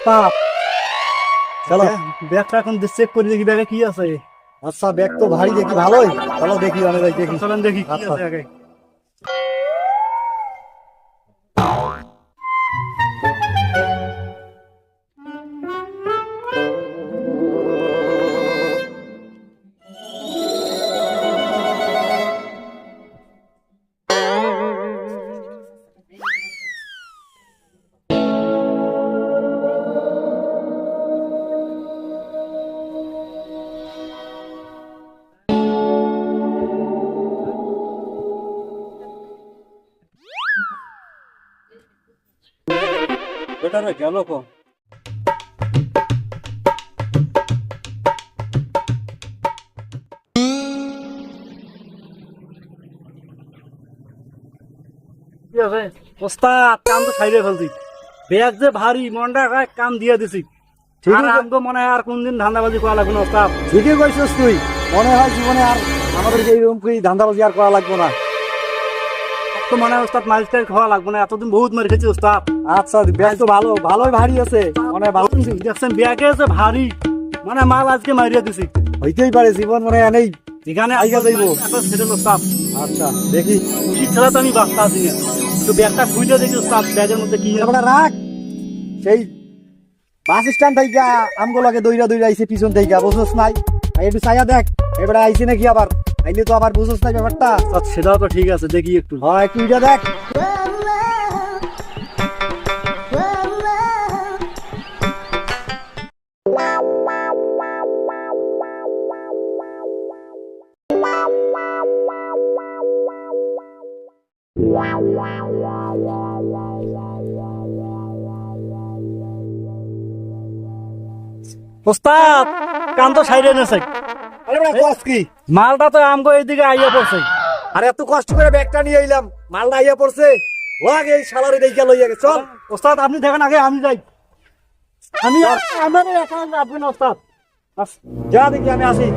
ওস্তাদ চলো ব্যাগটা এখন চেক করে দেখি ব্যাগে কি আছে। আচ্ছা ব্যাগ তো ভারী দেখি ভালোই, চলো দেখি আমি দেখি চলেন দেখি কি আচ্ছা। আছে আগে। বেটারে গেল কো কি আছে ওস্তাদ? কাম তো সাইডে ফেলছি, ব্যাগ যে ভারী মনটা কাম দিয়ে দিছি। ঠিক আর আছে। আমগো মনে হয় আর কোনদিন ধান্দাবাজি করা লাগবে না ওস্তাদ। ঠিকই কইছিস তুই, মনে হয় জীবনে আর আমাদেরকে এইরকম করে ধান্দাবাজি আর করা লাগবে না। তো মনে হয় ওস্তাদ মাইল টাইল খাওয়া লাগবে না, এতদিন বহুত মার খেয়েছি ওস্তাদ। আচ্ছা ব্যাগ তো ভালো ভালোই ভারী আছে, মনে হয় ভালো দেখছেন ব্যাগে আছে ভারী, মানে মাল আজকে মারিয়ে দিছি। হইতেই পারে, জীবন মনে হয় নেই। এখানে আইগা যাইবো। সেটা ওস্তাদ আচ্ছা দেখি খুশি ছাড়া তো আমি বাঁচতে আছি না। তো ব্যাগটা খুঁজে দেখি ওস্তাদ ব্যাগের মধ্যে কি আছে। তারপরে রাখ সেই বাস স্ট্যান্ড থেকে আমগুলোকে দইরা দইরা আইছে পিছন থেকে, বুঝছস নাই? আর একটু চাইয়া দেখ এবারে আইছে নাকি, আবার আইলে তো আবার বুঝছস নাই ব্যাপারটা। আচ্ছা, সেটাও তো ঠিক আছে, দেখি একটু। হয় একটু এটা দেখ। ওস্তাদ কাম তো সাইডে নেছে, আরে বড় কষ্ট কি? মালটা তো আমগো এইদিকে আইয়া পড়ছে। আর এত কষ্ট করে ব্যাগটা নিয়ে আইলাম, মালটা আইয়া পড়ছে। লাগ এই শালারে দেখিয়া লইয়া গেছে। চল ওস্তাদ আপনি দেখেন আগে, আমি যাই। আমি আমার একা রাখবেন ওস্তাদ। যা দেখি আমি আসি।